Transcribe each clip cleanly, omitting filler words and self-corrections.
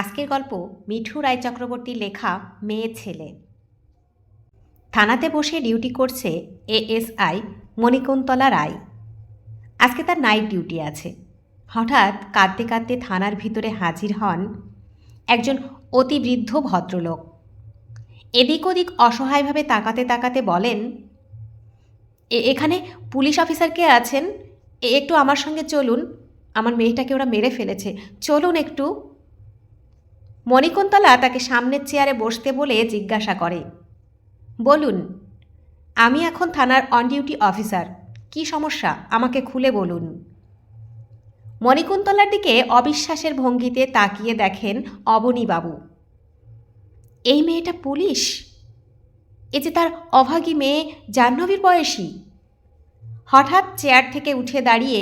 আজকের গল্প মিঠু রায় চক্রবর্তীর লেখা মেয়ে ছেলে। থানাতে বসে ডিউটি করছে এএসআই মণিকুন্তলা রায়। আজকে তার নাইট ডিউটি আছে। হঠাৎ কাঁদতে কাঁদতে থানার ভিতরে হাজির হন একজন অতি বৃদ্ধ ভদ্রলোক। এদিক ওদিক অসহায়ভাবে তাকাতে তাকাতে বলেন, এখানে পুলিশ অফিসার কে আছেন? একটু আমার সঙ্গে চলুন, আমার মেয়েটাকে ওরা মেরে ফেলেছে, চলুন একটু। মণিকুন্তলা তাকে সামনের চেয়ারে বসতে বলে জিজ্ঞাসা করে, বলুন, আমি এখন থানার অন ডিউটি অফিসার, কি সমস্যা আমাকে খুলে বলুন। মণিকুন্তলার দিকে অবিশ্বাসের ভঙ্গিতে তাকিয়ে দেখেন অবনীবাবু। এই মেয়েটা পুলিশ? এ যে তার অভাগী মেয়ে জাহ্নবীর বয়সী। হঠাৎ চেয়ার থেকে উঠে দাঁড়িয়ে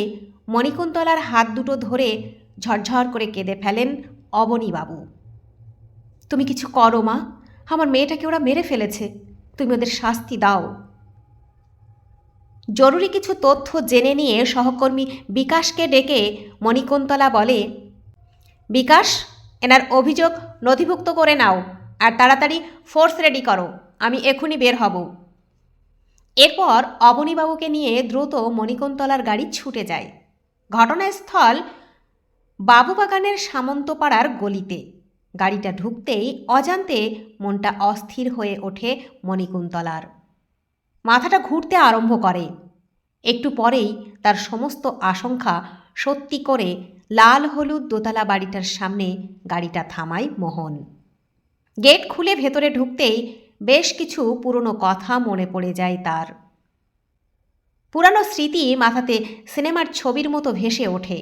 মণিকুন্তলার হাত দুটো ধরে ঝরঝর করে কেঁদে ফেলেন অবনীবাবু। তুমি কিছু করো মা, আমার মেয়েটাকে ওরা মেরে ফেলেছে, তুমি ওদের শাস্তি দাও। জরুরি কিছু তথ্য জেনে নিয়ে সহকর্মী বিকাশকে ডেকে মণিকুন্তলা বলে, বিকাশ, এনার অভিযোগ নথিভুক্ত করে নাও আর তাড়াতাড়ি ফোর্স রেডি করো, আমি এখনই বের হব। এরপর অবনীবাবুকে নিয়ে দ্রুত মণিকুন্তলার গাড়ি ছুটে যায় ঘটনাস্থল বাবুবাগানের সামন্তপাড়ার গলিতে। গাড়িটা ঢুকতেই অজান্তে মনটা অস্থির হয়ে ওঠে মণিকুন্তলার। মাথাটা ঘুরতে আরম্ভ করে। একটু পরেই তার সমস্ত আশঙ্কা সত্যি করে লাল হলুদ দোতলা বাড়িটার সামনে গাড়িটা থামায় মোহন। গেট খুলে ভেতরে ঢুকতেই বেশ কিছু পুরনো কথা মনে পড়ে যায় তার। পুরানো স্মৃতি মাথাতে সিনেমার ছবির মতো ভেসে ওঠে।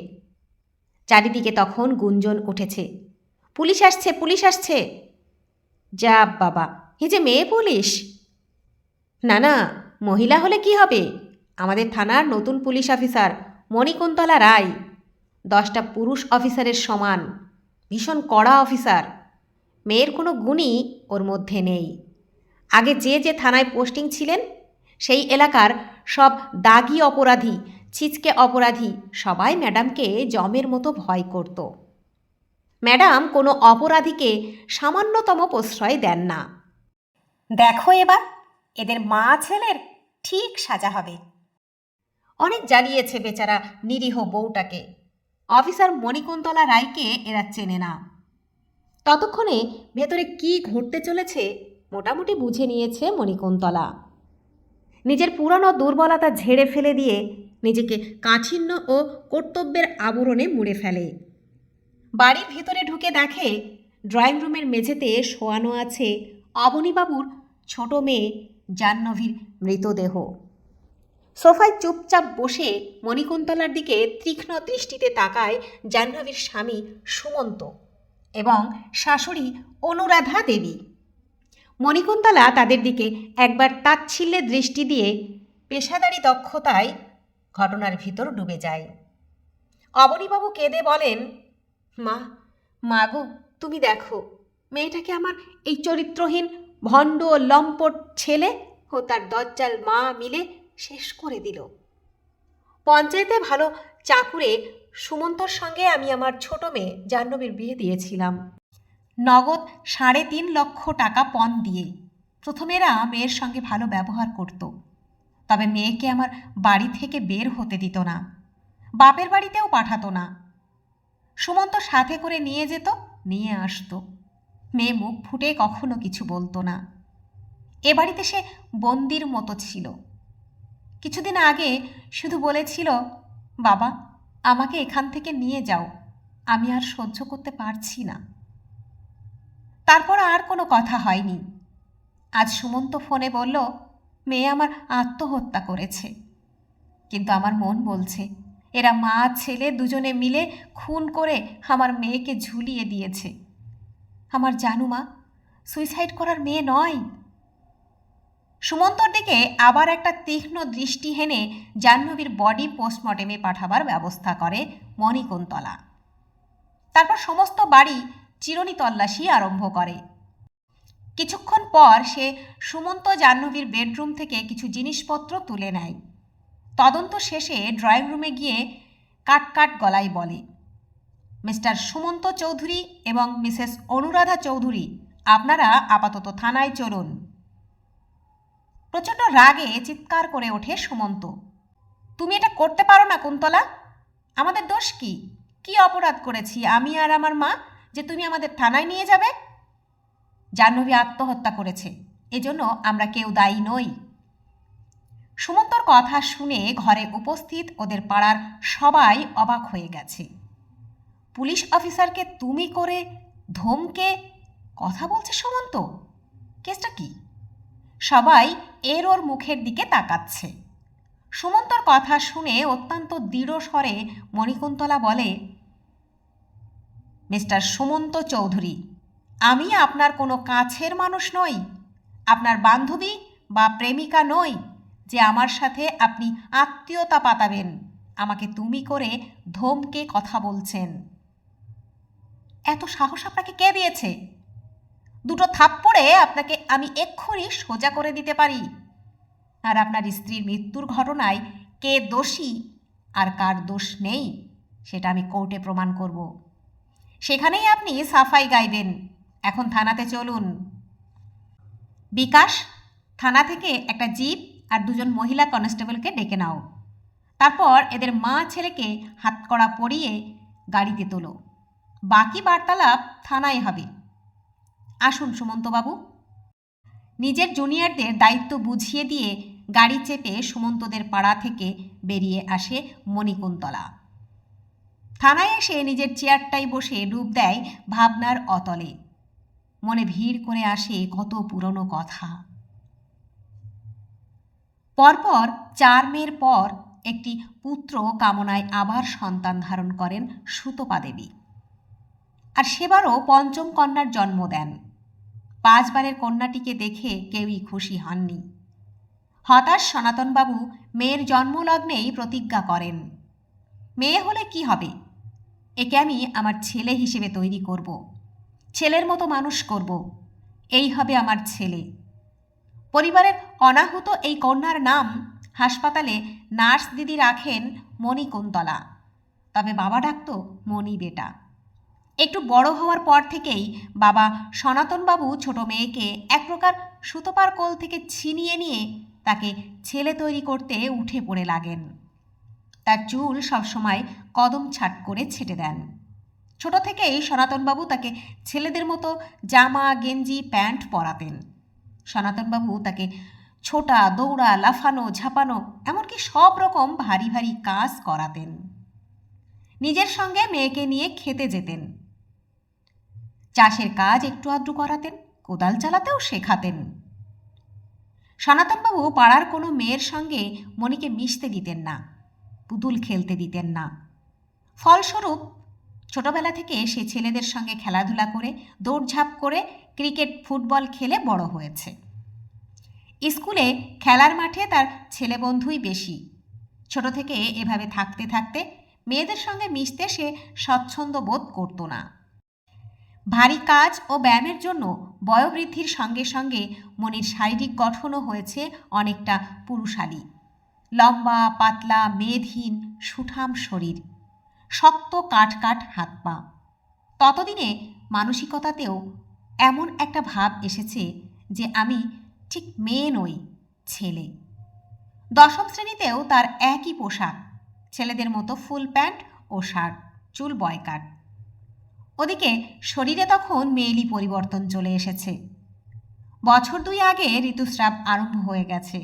চারিদিকে তখন গুঞ্জন উঠেছে, পুলিশ আসছে, পুলিশ আসছে। যা বাবা, এ যে মেয়ে পুলিশ। না না, মহিলা হলে কি হবে, আমাদের থানার নতুন পুলিশ অফিসার মণিকুন্তলা রায় 10টা পুরুষ অফিসারের সমান, ভীষণ কড়া অফিসার। মেয়ের কোনো গুণই ওর মধ্যে নেই। আগে যে যে থানায় পোস্টিং ছিলেন সেই এলাকার সব দাগি অপরাধী, ছিচকে অপরাধী সবাই ম্যাডামকে জমের মতো ভয় করত। ম্যাডাম কোনো অপরাধীকে সামান্যতম প্রশ্রয় দেন না। দেখো এবার এদের মা ছেলের ঠিক সাজা হবে। অনেক জ্বালিয়েছে বেচারা নিরীহ বউটাকে। অফিসার মণিকুন্তলা রায়কে এরা চেনে না। ততক্ষণে ভেতরে কি ঘটতে চলেছে মোটামুটি বুঝে নিয়েছে মণিকুন্তলা। নিজের পুরনো দুর্বলতা ঝেড়ে ফেলে দিয়ে নিজেকে কাঠিন্য ও কর্তব্যের আবরণে মুড়ে ফেলে। বাড়ির ভিতরে ঢুকে দেখে ড্রয়িং রুমের মেঝেতে শোয়ানো আছে অবনীবাবুর ছোট মেয়ে জাহ্নবীর মৃতদেহ। সোফায় চুপচাপ বসে মণিকুন্তলার দিকে তীক্ষ্ণ দৃষ্টিতে তাকায় জাহ্নবীর স্বামী সুমন্ত এবং শাশুড়ি অনুরাধা দেবী। মণিকুন্তলা তাদের দিকে একবার তাচ্ছিল্যে দৃষ্টি দিয়ে পেশাদারি দক্ষতায় ঘটনার ভিতর ডুবে যায়। অবনীবাবু কেঁদে বলেন, মা, মা গো, তুমি দেখো মেয়েটাকে আমার এই চরিত্রহীন ভণ্ড লম্পট ছেলে ও তার দজ্জাল মা মিলে শেষ করে দিল। পঞ্চায়েতে ভালো চাকুরে সুমন্তর সঙ্গে আমি আমার ছোট মেয়ে জাহ্নবীর বিয়ে দিয়েছিলাম, নগদ 3.5 লক্ষ টাকা পণ দিয়ে। প্রথমেরা মেয়ের সঙ্গে ভালো ব্যবহার করত, তবে মেয়েকে আমার বাড়ি থেকে বের হতে দিত না, বাপের বাড়িতেও পাঠাতো না। সুমন্ত সাথে করে নিয়ে যেত, নিয়ে আসতো। মেয়ে মুখ ফুটে কখনো কিছু বলতো না। এ বাড়িতে সে বন্দির মতো ছিল। কিছুদিন আগে শুধু বলেছিল, বাবা, আমাকে এখান থেকে নিয়ে যাও, আমি আর সহ্য করতে পারছি না। তারপর আর কোনো কথা হয়নি। আজ সুমন্ত ফোনে বলল, মেয়ে আমার আত্মহত্যা করেছে। কিন্তু আমার মন বলছে এরা মা ছেলে দুজনে মিলে খুন করে আমার মেয়েকে ঝুলিয়ে দিয়েছে। আমার জানু মা সুইসাইড করার মেয়ে নয়। সুমন্তর দিকে আবার একটা তীক্ষ্ণ দৃষ্টি হেনে জাহ্নবীর বডি পোস্টমর্টেমে পাঠাবার ব্যবস্থা করে মণিকুন্তলা। তারপর সমস্ত বাড়ি চিরুনি তল্লাশি আরম্ভ করে। কিছুক্ষণ পর সে সুমন্ত জাহ্নবীর বেডরুম থেকে কিছু জিনিসপত্র তুলে নেয়। তদন্ত শেষে ড্রয়িং রুমে গিয়ে কাট কাট গলায় বলে, মিস্টার সুমন্ত চৌধুরী এবং মিসেস অনুরাধা চৌধুরী, আপনারা আপাতত থানায় চলুন। প্রচণ্ড রাগে চিৎকার করে ওঠে সুমন্ত। তুমি এটা করতে পারো না কুন্তলা। আমাদের দোষ কি? কি অপরাধ করেছি আমি আর আমার মা যে তুমি আমাদের থানায় নিয়ে যাবে? জাহ্নবী আত্মহত্যা করেছে, এজন্য আমরা কেউ দায়ী নই। সুমন্তর কথা শুনে ঘরে উপস্থিত ওদের পাড়ার সবাই অবাক হয়ে গেছে। পুলিশ অফিসারকে তুমি করে ধমকে কথা বলছে সুমন্ত? কেসটা কি? সবাই ওর মুখের দিকে তাকাচ্ছে। সুমন্তর কথা শুনে অত্যন্ত দৃঢ় স্বরে মণিকুন্তলা বলে, মিস্টার সুমন্ত চৌধুরী, আমি আপনার কোনো কাছের মানুষ নই, আপনার বান্ধবী বা প্রেমিকা নই যে আমার সাথে আপনি আত্মীয়তা পাতাবেন। আমাকে তুমি করে ধমকে কথা বলছেন। এত সাহস আপনাকে কে দিয়েছে? দুটো থাপ্পড়ে আপনাকে আমি এক্ষুনি সোজা করে দিতে পারি। আর আপনার স্ত্রীর মৃত্যুর ঘটনায় কে দোষী আর কার দোষ নেই সেটা আমি কোর্টে প্রমাণ করব। সেখানেই আপনি সাফাই গাইবেন। এখন থানাতে চলুন। বিকাশ, থানা থেকে একটা জিপ আর দুজন মহিলা কনস্টেবলকে ডেকে নাও। তারপর এদের মা ছেলেকে হাতকড়া পরিয়ে গাড়িতে তোলো। বাকি বার্তালাপ থানায় হবে। আসুন সুমন্তবাবু। নিজের জুনিয়রদের দায়িত্ব বুঝিয়ে দিয়ে গাড়ি চেপে সুমন্তদের পাড়া থেকে বেরিয়ে আসে মণিকুন্তলা। থানায় এসে নিজের চেয়ারটায় বসে ডুব দেয় ভাবনার অতলে। মনে ভিড় করে আসে কত পুরনো কথা। পরপর 4 মেয়ের পর একটি পুত্র কামনায় আবার সন্তান ধারণ করেন সুতপা দেবী। আর সেবারও 5ম কন্যার জন্ম দেন। 5 বারের কন্যাটিকে দেখে কেউই খুশি হননি। হতাশ সনাতনবাবু মেয়ের জন্মলগ্নেই প্রতিজ্ঞা করেন, মেয়ে হলে কি হবে, একে আমি আমার ছেলে হিসেবে তৈরি করব, ছেলের মতো মানুষ করব, এই হবে আমার ছেলে। পরিবারের অনাহুত এই কন্যার নাম হাসপাতালে নার্স দিদি রাখেন মণিকুন্তলা, তবে বাবা ডাকত মণি বেটা। একটু বড় হওয়ার পর থেকেই বাবা সনাতনবাবু ছোট মেয়েকে এক প্রকার সুতপার কোল থেকে ছিনিয়ে নিয়ে তাকে ছেলে তৈরি করতে উঠে পড়ে লাগেন। তার চুল সবসময় কদম ছাট করে ছেটে দেন। ছোট থেকেই সনাতনবাবু তাকে ছেলেদের মতো জামা গেঞ্জি প্যান্ট পরাতেন। সনাতনবাবু তাকে ছোটা দৌড়া লাফানো ঝাঁপানো এমনকি সব রকম ভারী ভারী কাজ করাতেন। নিজের সঙ্গে মেয়েকে নিয়ে খেতে যেতেন। চাষের কাজ একটু আধটু করাতেন, কোদাল চালাতেও শেখাতেন। সনাতনবাবু পাড়ার কোনো মেয়ের সঙ্গে মণিকে মিশতে দিতেন না, পুতুল খেলতে দিতেন না। ফলস্বরূপ ছোটবেলা থেকে সে ছেলেদের সঙ্গে খেলাধুলা করে দৌড়ঝাঁপ করে ক্রিকেট ফুটবল খেলে বড় হয়েছে। স্কুলে খেলার মাঠে তার ছেলে বন্ধুই বেশি। ছোট থেকে এভাবে থাকতে থাকতে মেয়েদের সঙ্গে মিশতে সে স্বচ্ছন্দ বোধ করত না। ভারী কাজ ও ব্যায়ামের জন্য বয়োবৃদ্ধির সঙ্গে সঙ্গে মনির শারীরিক গঠনও হয়েছে অনেকটা পুরুষালী। লম্বা পাতলা মেদহীন সুঠাম শরীর, শক্ত কাঠ কাঠ হাত পা। ততদিনে মানসিকতাতেও এমন একটা ভাব এসেছে যে আমি ঠিক মেয়ে নই, ছেলে। 10ম শ্রেণীতেও তার একই পোশাক, ছেলেদের মতো ফুল প্যান্ট ও শার্ট, চুল বয়কাট। ওদিকে শরীরে তখন মেয়েলি পরিবর্তন চলে এসেছে। বছর 2 আগে ঋতুস্রাব আরম্ভ হয়ে গেছে।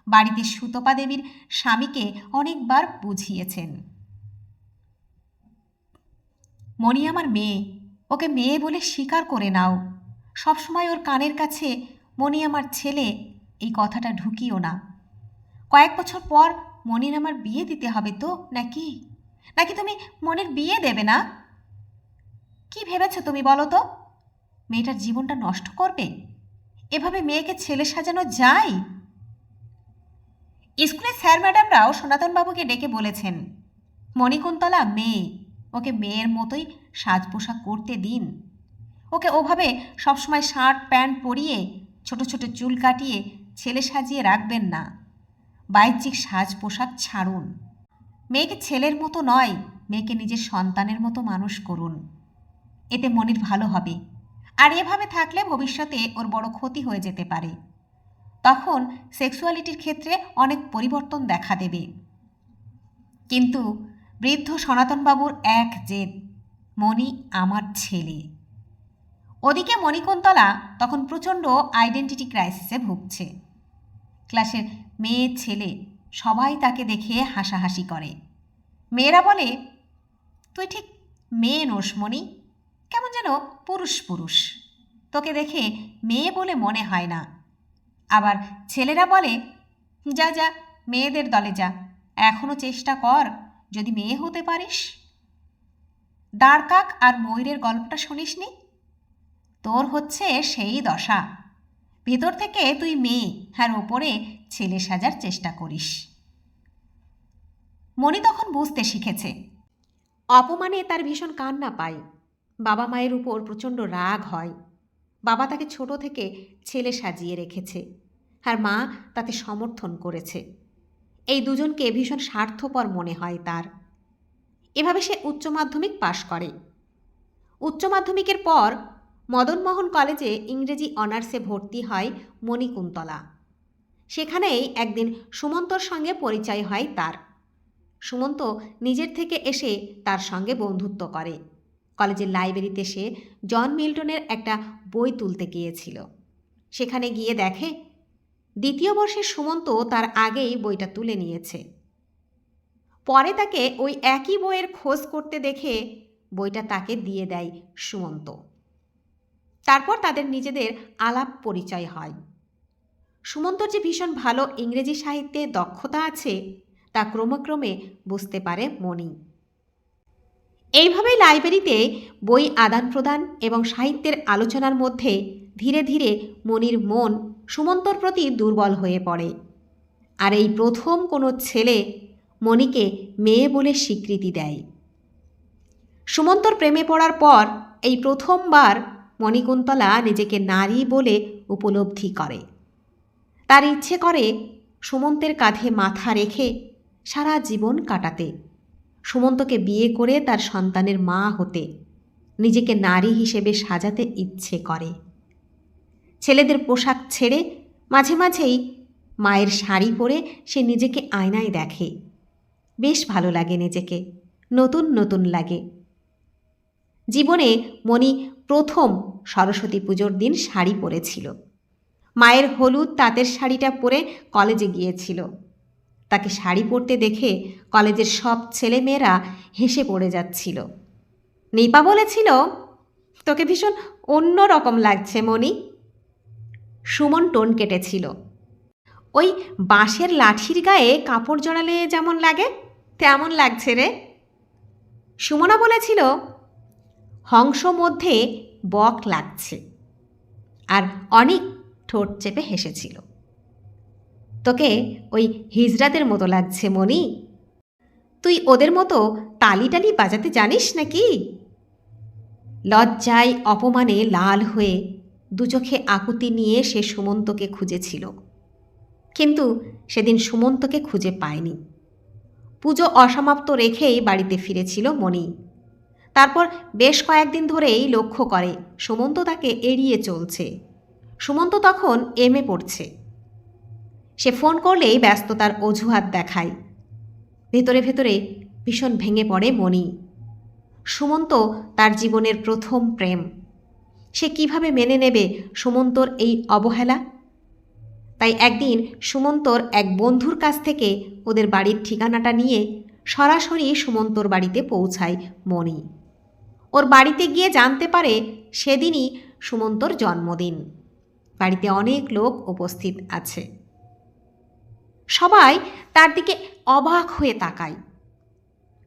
বাড়িতে সুতপা দেবীর স্বামীকে অনেকবার বুঝিয়েছেন, মণি আমার মেয়ে, ওকে মেয়ে বলে স্বীকার করে নাও। সবসময় ওর কানের কাছে মণি আমার ছেলে এই কথাটা ঢুকিও না। কয়েক বছর পর মণির আমার বিয়ে দিতে হবে তো, নাকি নাকি তুমি মনির বিয়ে দেবে না? কি ভেবেছ তুমি বলো তো? মেয়েটার জীবনটা নষ্ট করবে? এভাবে মেয়েকে ছেলে সাজানো যায়? স্কুলের স্যার ম্যাডামরাও সনাতনবাবুকে ডেকে বলেছেন, মণিকুন্তলা মেয়ে, ওকে মেয়ের মতোই সাজ পোশাক করতে দিন। ওকে ওভাবে সবসময় শার্ট প্যান্ট পরিয়ে ছোট ছোট চুল কাটিয়ে ছেলে সাজিয়ে রাখবেন না। বাহ্যিক সাজ পোশাক ছাড়ুন। মেয়েকে ছেলের মতো নয়, মেয়েকে নিজের সন্তানের মতো মানুষ করুন, এতে মনির ভালো হবে। আর এভাবে থাকলে ভবিষ্যতে ওর বড় ক্ষতি হয়ে যেতে পারে। তখন সেক্সুয়ালিটির ক্ষেত্রে অনেক পরিবর্তন দেখা দেবে। কিন্তু বৃদ্ধ সনাতনবাবুর এক জেদ, মণি আমার ছেলে। ওদিকে মণিকুন্তলা তখন প্রচণ্ড আইডেন্টিটি ক্রাইসিসে ভুগছে। ক্লাসের মেয়ে ছেলে সবাই তাকে দেখে হাসাহাসি করে। মেয়েরা বলে, তুই ঠিক মেয়ে নোস মণি, কেমন যেন পুরুষ পুরুষ, তোকে দেখে মেয়ে বলে মনে হয় না। আবার ছেলেরা বলে, যা যা মেয়েদের দলে যা, এখনও চেষ্টা কর যদি মেয়ে হতে পারিস। দাঁড়কাক আর ময়ূরের গল্পটা শুনিসনি? তোর হচ্ছে সেই দশা, ভেতর থেকে তুই মেয়ে আর ওপরে ছেলে সাজার চেষ্টা করিস। মণি তখন বুঝতে শিখেছে। অপমানে তার ভীষণ কান্না পায়, বাবা মায়ের উপর প্রচণ্ড রাগ হয়। বাবা তাকে ছোট থেকে ছেলে সাজিয়ে রেখেছে, আর মা তাতে সমর্থন করেছে। এই দুজনকে ভীষণ স্বার্থপর মনে হয় তার। এভাবে সে উচ্চ মাধ্যমিক পাশ করে। উচ্চ মাধ্যমিকের পর মদনমোহন কলেজে ইংরেজি অনার্সে ভর্তি হয় মণিকুন্তলা। সেখানেই একদিন সুমন্তর সঙ্গে পরিচয় হয় তার। সুমন্ত নিজের থেকে এসে তার সঙ্গে বন্ধুত্ব করে। কলেজের লাইব্রেরিতে সে জন মিল্টনের একটা বই তুলতে গিয়েছিল। সেখানে গিয়ে দেখে দ্বিতীয় বর্ষের সুমন্ত তার আগেই বইটা তুলে নিয়েছে। পরে তাকে ওই একই বইয়ের খোঁজ করতে দেখে বইটা তাকে দিয়ে দেয় সুমন্ত। তারপর তাদের নিজেদের আলাপ পরিচয় হয়। সুমন্তর যে ভীষণ ভালো ইংরেজি সাহিত্যে দক্ষতা আছে তা ক্রমে বুঝতে পারে মণি। এইভাবেই লাইব্রেরিতে বই আদান প্রদান এবং সাহিত্যের আলোচনার মধ্যে ধীরে ধীরে মণির মন সুমন্তর প্রতি দুর্বল হয়ে পড়ে। আর এই প্রথম কোনো ছেলে মণিকে মেয়ে বলে স্বীকৃতি দেয়। সুমন্তর প্রেমে পড়ার পর এই প্রথমবার মণিকুন্তলা নিজেকে নারী বলে উপলব্ধি করে। তার ইচ্ছে করে সুমন্তের কাঁধে মাথা রেখে সারা জীবন কাটাতে, সুমন্তকে বিয়ে করে তার সন্তানের মা হতে, নিজেকে নারী হিসেবে সাজাতে ইচ্ছে করে। ছেলেদের পোশাক ছেড়ে মাঝে মাঝেই মায়ের শাড়ি পরে সে নিজেকে আয়নায় দেখে। বেশ ভালো লাগে নিজেকে, নতুন নতুন লাগে। জীবনে মণি প্রথম সরস্বতী পুজোর দিন শাড়ি পরেছিল। মায়ের হলুদ তাঁতের শাড়িটা পরে কলেজে গিয়েছিল। তাকে শাড়ি পরতে দেখে কলেজের সব ছেলেমেয়েরা হেসে পড়ে যাচ্ছিল। নিপা বলেছিল, তোকে ভীষণ অন্য রকম লাগছে মণি। সুমন টোন কেটেছিল, ওই বাঁশের লাঠির গায়ে কাপড় জড়ালে যেমন লাগে তেমন লাগছে রে। সুমনা বলেছিল, হংস মধ্যে বক লাগছে। আর অনেক ঠোঁট চেপে হেসেছিল, তোকে ওই হিজড়াদের মতো লাগছে মণি। তুই ওদের মতো তালি টালি বাজাতে জানিস নাকি? লজ্জায় অপমানে লাল হয়ে দু চোখে আকুতি নিয়ে সে সুমন্তকে খুঁজেছিল, কিন্তু সেদিন সুমন্তকে খুঁজে পায়নি। পুজো অসমাপ্ত রেখেই বাড়িতে ফিরেছিল মণি। তারপর বেশ কয়েকদিন ধরেই লক্ষ্য করে সুমন্ত তাকে এড়িয়ে চলছে। সুমন্ত তখন এমএ পড়ছে। সে ফোন করলেই ব্যস্ততার অজুহাত দেখায়। ভেতরে ভেতরে ভীষণ ভেঙে পড়ে মণি। সুমন্ত তার জীবনের প্রথম প্রেম। সে কিভাবে মেনে নেবে সুমন্তর এই অবহেলা? তাই একদিন সুমন্তর এক বন্ধুর কাছ থেকে ওদের বাড়ির ঠিকানাটা নিয়ে সরাসরি সুমন্তর বাড়িতে পৌঁছায় মণি। ওর বাড়িতে গিয়ে জানতে পারে সেদিনই সুমন্তর জন্মদিন। বাড়িতে অনেক লোক উপস্থিত আছে। সবাই তার দিকে অবাক হয়ে তাকায়।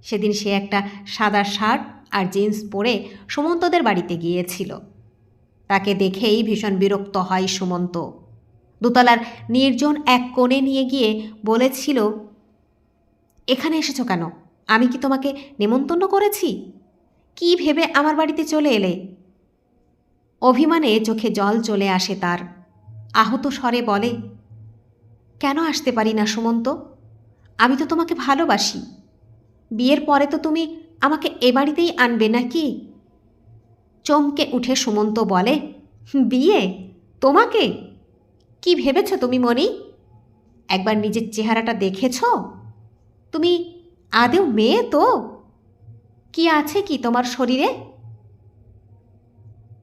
সেদিন সে একটা সাদা শার্ট আর জিন্স পরে সুমন্তদের বাড়িতে গিয়েছিল। তাকে দেখেই ভীষণ বিরক্ত হয় সুমন্ত। দোতলার নির্জন এক কোণে নিয়ে গিয়ে বলেছিল, এখানে এসেছো কেন? আমি কি তোমাকে নেমন্তন্ন করেছি? কি ভেবে আমার বাড়িতে চলে এলে? অভিমানে চোখে জল চলে আসে তার। আহত স্বরে বলে, কেন আসতে পারি না সুমন্ত? আমি তো তোমাকে ভালোবাসি। বিয়ের পরে তো তুমি আমাকে এ বাড়িতেই আনবে নাকি? চমকে উঠে সুমন্ত বলে, বিয়ে? তোমাকে? কি ভেবেছ তুমি মণি? একবার নিজের চেহারাটা দেখেছ? তুমি আদেও মেয়ে তো? কি আছে কি তোমার শরীরে?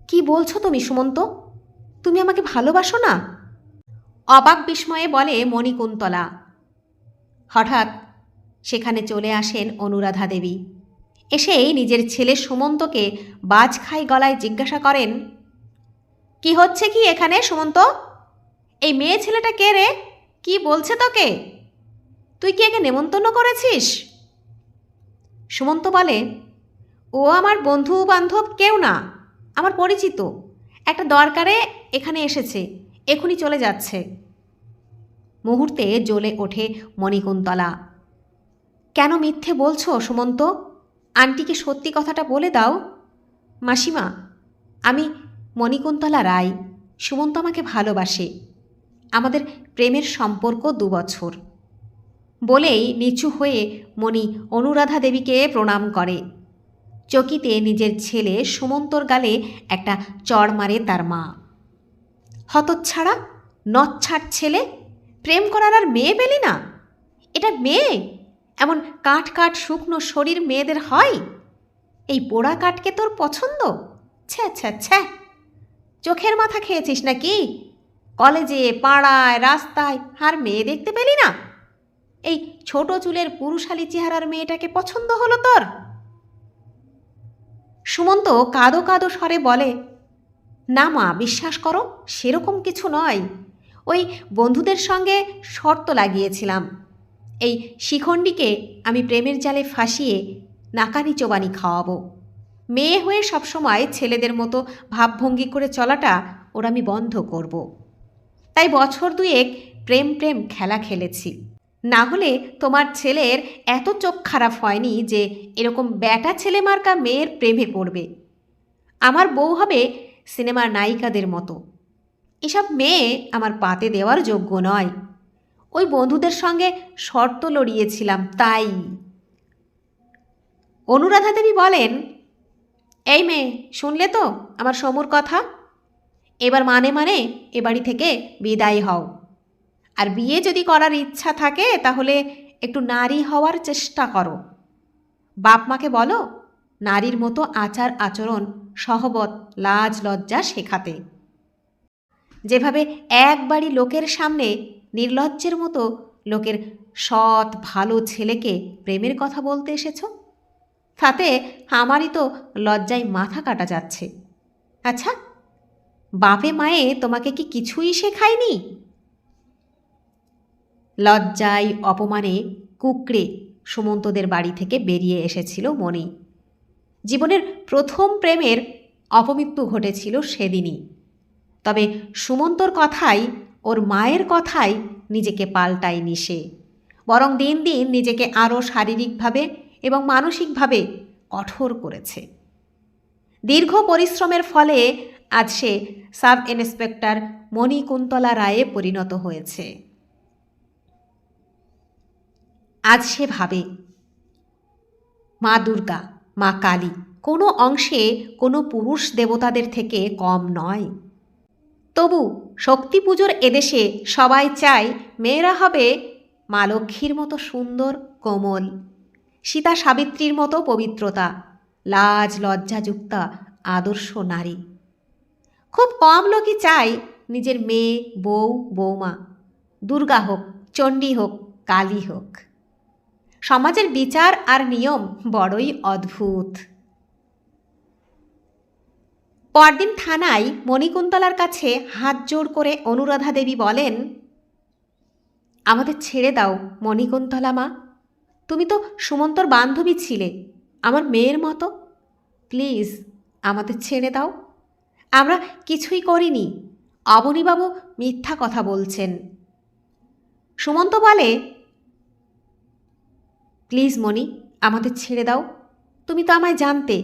কি বলছো তুমি সুমন্ত? তুমি আমাকে ভালোবাসো না? অবাক বিস্ময়ে বলে মণিকুন্তলা। হঠাৎ সেখানে চলে আসেন অনুরাধা দেবী। এসেই নিজের ছেলে সুমন্তকে বাজখাই গলায় জিজ্ঞাসা করেন, কি হচ্ছে কি এখানে সুমন্ত? এই মেয়ে ছেলেটা কে রে? কি বলছে তোকে? তুই কি একে নেমন্তন্ন করেছিস? সুমন্ত বলে, ও আমার বন্ধু বান্ধব কেউ না, আমার পরিচিত। একটা দরকারে এখানে এসেছে, এখনই চলে যাচ্ছে। মুহূর্তে জ্বলে ওঠে মণিকুন্তলা। কেন মিথ্যে বলছো সুমন্ত? আন্টিকে সত্যি কথাটা বলে দাও। মাসিমা, আমি মণিকুন্তলা রায়। সুমন্ত আমাকে ভালোবাসে। আমাদের প্রেমের সম্পর্ক 2 বছর। বলেই নিচু হয়ে মণি অনুরাধা দেবীকে প্রণাম করে। চকিতে নিজের ছেলে সুমন্তর গালে একটা চড় মারে তার মা। হতচ্ছাড়া, নচ্ছাড় ছেলে, প্রেম করার আর মেয়ে পেলি না? এটা মেয়ে? এমন কাঠ কাঠ শুকনো শরীর মেয়েদের হয়? এই পোড়া কাঠকে তোর পছন্দ? ছ্যা ছ্যা ছ্যা! চোখের মাথা খেয়েছিস নাকি? কলেজে, পাড়ায়, রাস্তায় আর মেয়ে দেখতে পেলি না? এই ছোট চুলের পুরুষালী চেহারার মেয়েটাকে পছন্দ হলো তোর? সুমন্ত কাঁদো কাঁদো স্বরে বলে, না মা, বিশ্বাস করো, সেরকম কিছু নয়। ওই বন্ধুদের সঙ্গে শর্ত লাগিয়েছিলাম, এই শিখণ্ডীকে আমি প্রেমের জালে ফাঁসিয়ে নাকানি চোবানি খাওয়াবো। মেয়ে হয়ে সবসময় ছেলেদের মতো ভাবভঙ্গি করে চলাটা ওর আমি বন্ধ করব। তাই বছর 2 প্রেম প্রেম খেলা খেলেছি। না হলে তোমার ছেলের এত চোখ খারাপ হয়নি যে এরকম ব্যাটা ছেলে মার্কা মেয়ের প্রেমে পড়বে। আমার বউ হবে সিনেমার নায়িকাদের মতো। এসব মেয়ে আমার পাতে দেওয়ার যোগ্য নয়। ওই বন্ধুদের সঙ্গে শর্ত লড়িয়েছিলাম তাই। অনুরাধা দেবী বলেন, এই মেয়ে, শুনলে তো আমার সমুর কথা? এবার মানে এ বাড়ি থেকে বিদায় হও। আর বিয়ে যদি করার ইচ্ছা থাকে তাহলে একটু নারী হওয়ার চেষ্টা করো। বাপ মাকে বলো নারীর মতো আচার আচরণ, সহবত, লাজ লজ্জা শেখাতে। যেভাবে এক বাড়ি লোকের সামনে নির্লজ্জের মতো লোকের সৎ ভালো ছেলেকে প্রেমের কথা বলতে এসেছ, তাতে আমারই তো লজ্জায় মাথা কাটা যাচ্ছে। আচ্ছা, বাপে মায়ে তোমাকে কি কিছুই শেখায়নি? লজ্জায় অপমানে কুকড়ে সুমন্তদের বাড়ি থেকে বেরিয়ে এসেছিল মণি। জীবনের প্রথম প্রেমের অপমৃত্যু ঘটেছিল সেদিনই। তবে সুমন্তর কথাই, ওর মায়ের কথাই নিজেকে পাল্টায়নি সে, বরং দিন দিন নিজেকে আরও শারীরিকভাবে এবং মানসিকভাবে কঠোর করেছে। দীর্ঘ পরিশ্রমের ফলে আজ সে সাব ইন্সপেক্টর মণিকুন্তলা রায়ে পরিণত হয়েছে। আজ সে ভাবে, মা দুর্গা, মা কালী কোনো অংশে কোনো পুরুষ দেবতাদের থেকে কম নয়। তবু শক্তি পুজোর এদেশে সবাই চায় মেয়েরা হবে মা লক্ষ্মীর মতো সুন্দর, কোমল, সীতা সাবিত্রীর মতো পবিত্রতা, লাজ লজ্জাযুক্তা আদর্শ নারী। খুব কম লোকই চায় নিজের মেয়ে, বউ, বৌমা দুর্গা হোক, চণ্ডী হোক, কালী হোক। সমাজের বিচার আর নিয়ম বড়ই অদ্ভুত। পরদিন থানায় মণিকুন্তলার কাছে হাত জোড় করে অনুরাধা দেবী বলেন, আমাদের ছেড়ে দাও মণিকুন্তলা মা। তুমি তো সুমন্তর বান্ধবী ছিলে, আমার মেয়ের মতো। প্লিজ আমাদের ছেড়ে দাও। আমরা কিছুই করিনি। অবনীবাবু মিথ্যা কথা বলছেন। সুমন্ত বলে, প্লিজ মণি, আমাদের ছেড়ে দাও। তুমি তো আমায় জানতে,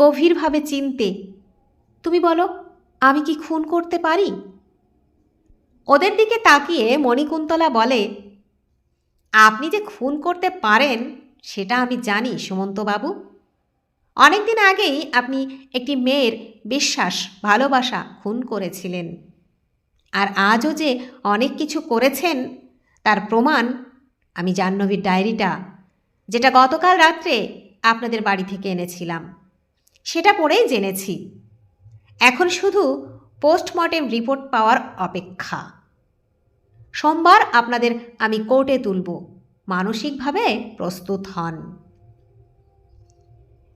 গভীরভাবে চিনতে। তুমি বলো, আমি কি খুন করতে পারি? ওদের দিকে তাকিয়ে মণিকুন্তলা বলে, আপনি যে খুন করতে পারেন সেটা আমি জানি সুমন্তবাবু। অনেক দিন আগেই আপনি একটি মেয়ের বিশ্বাস, ভালোবাসা খুন করেছিলেন। আর আজও যে অনেক কিছু করেছেন তার প্রমাণ আমি জাহ্নবীর ডায়েরিটা, যেটা গতকাল রাত্রে আপনাদের বাড়ি থেকে এনেছিলাম, সেটা পড়েই জেনেছি। এখন শুধু পোস্টমর্টেম রিপোর্ট পাওয়ার অপেক্ষা। সোমবার আপনাদের আমি কোর্টে তুলব, মানসিকভাবে প্রস্তুত হন।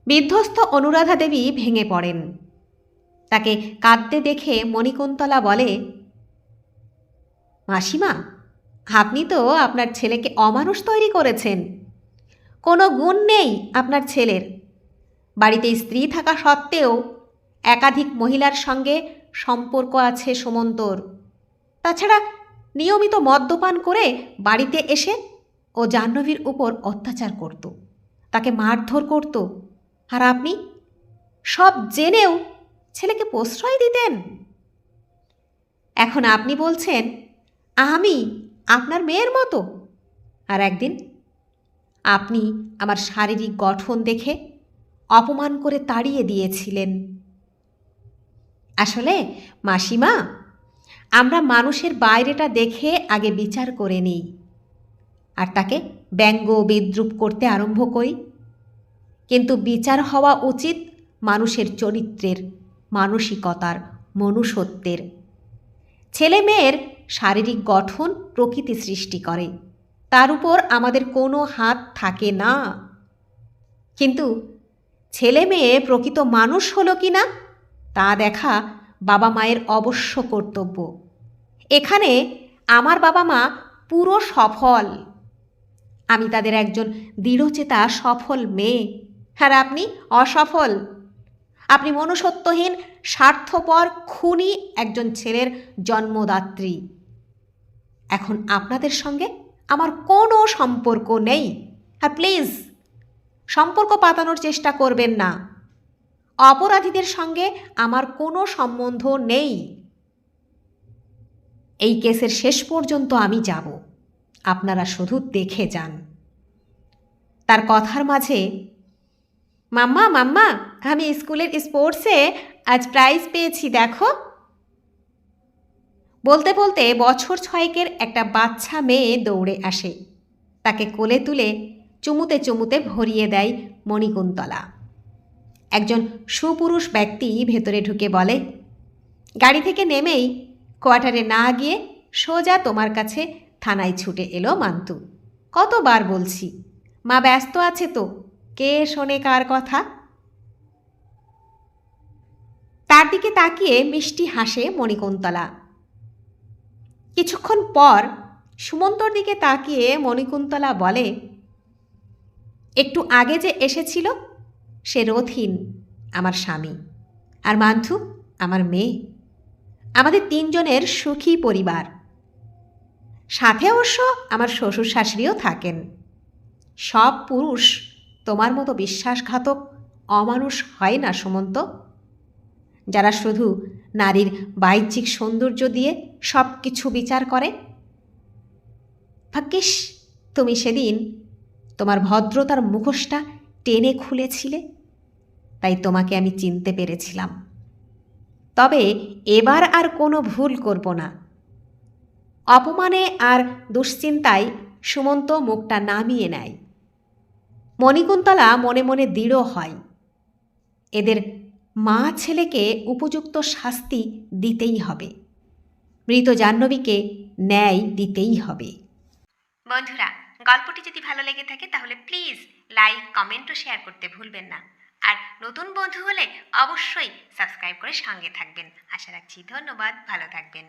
বিধ্বস্ত অনুরাধা দেবী ভেঙে পড়েন। তাকে কাঁদতে দেখে মণিকুন্তলা বলে, মাসিমা, আপনি তো আপনার ছেলেকে অমানুষ তৈরি করেছেন। কোনো গুণ নেই আপনার ছেলের। বাড়িতে স্ত্রী থাকা সত্ত্বেও একাধিক মহিলার সঙ্গে সম্পর্ক আছে সুমন্তর। তাছাড়া নিয়মিত মদ্যপান করে বাড়িতে এসে ও জাহ্নবীর উপর অত্যাচার করত, তাকে মারধর করত। আর আপনি সব জেনেও ছেলেকে প্রশ্রয় দিতেন। এখন আপনি বলছেন আমি আপনার মেয়ের মতো। আর একদিন আপনি আমার শারীরিক গঠন দেখে অপমান করে তাড়িয়ে দিয়েছিলেন। আসলে মাসিমা, আমরা মানুষের বাইরেটা দেখে আগে বিচার করে নিই, আর তাকে ব্যঙ্গ বিদ্রূপ করতে আরম্ভ করি। কিন্তু বিচার হওয়া উচিত মানুষের চরিত্রের, মানসিকতার, মনুষ্যত্বের। ছেলে মেয়ের শারীরিক গঠন প্রকৃতি সৃষ্টি করে, তার উপর আমাদের কোনো হাত থাকে না। কিন্তু ছেলে মেয়ে প্রকৃত মানুষ হলো কি না তা দেখা বাবা মায়ের অবশ্য কর্তব্য। এখানে আমার বাবা মা পুরো সফল। আমি তাদের একজন দৃঢ়চেতা সফল মেয়ে, আর আপনি অসফল। আপনি মনুষ্যত্বহীন, স্বার্থপর, খুনি একজন ছেলের জন্মদাত্রী। এখন আপনাদের সঙ্গে আমার কোনো সম্পর্ক নেই। আর প্লিজ সম্পর্ক পাতানোর চেষ্টা করবেন না। অপরাধীদের সঙ্গে আমার কোনো সম্বন্ধ নেই। এই কেসের শেষ পর্যন্ত আমি যাব, আপনারা শুধু দেখে যান। তার কথার মাঝে, মাম্মা মাম্মা, আমি স্কুলের স্পোর্টসে আজ প্রাইজ পেয়েছি দেখো। বলতে বলতে বছর 6 একটা বাচ্চা মেয়ে দৌড়ে আসে। তাকে কোলে তুলে চুমুতে চুমুতে ভরিয়ে দেয় মণিকুন্তলা। একজন সুপুরুষ ব্যক্তি ভেতরে ঢুকে বলে, গাড়ি থেকে নেমেই কোয়ার্টারে না গিয়ে সোজা তোমার কাছে থানায় ছুটে এলো মান্তু। কতবার বলছি, মা ব্যস্ত আছে তো, কে শোনে কার কথা। তার দিকে তাকিয়ে মিষ্টি হাসে মণিকুন্তলা। কিছুক্ষণ পর সুমন্তর দিকে তাকিয়ে মণিকুন্তলা বলে, একটু আগে যে এসেছিল সে রথিন, আমার স্বামী, আর মান্থু আমার মেয়ে। আমাদের 3 জনের সুখী পরিবার। সাথে অবশ্য আমার শ্বশুর শাশুড়িও থাকেন। সব পুরুষ তোমার মতো বিশ্বাসঘাতক অমানুষ হয় না সুমন্ত, যারা শুধু নারীর বাহ্যিক সৌন্দর্য দিয়ে সব কিছু বিচার করে। ভাগ্যিস তুমি সেদিন তোমার ভদ্রতার মুখোশটা টেনে খুলেছিলে, তাই তোমাকে আমি চিনতে পেরেছিলাম। তবে এবার আর কোনো ভুল করব না। অপমানে আর দুশ্চিন্তায় সুমন্ত মুখটা নামিয়ে নেয়। মণিকুন্তলা মনে মনে দৃঢ় হয়, এদের মা ছেলেকে উপযুক্ত শাস্তি দিতেই হবে, মৃত জাহ্নবীকে ন্যায় দিতেই হবে। বন্ধুরা, গল্পটি যদি ভালো লেগে থাকে তাহলে প্লিজ লাইক, কমেন্ট ও শেয়ার করতে ভুলবেন না। আর নতুন বন্ধু হলে অবশ্যই সাবস্ক্রাইব করে সঙ্গে থাকবেন। আশা রাখছি। ধন্যবাদ, ভালো থাকবেন।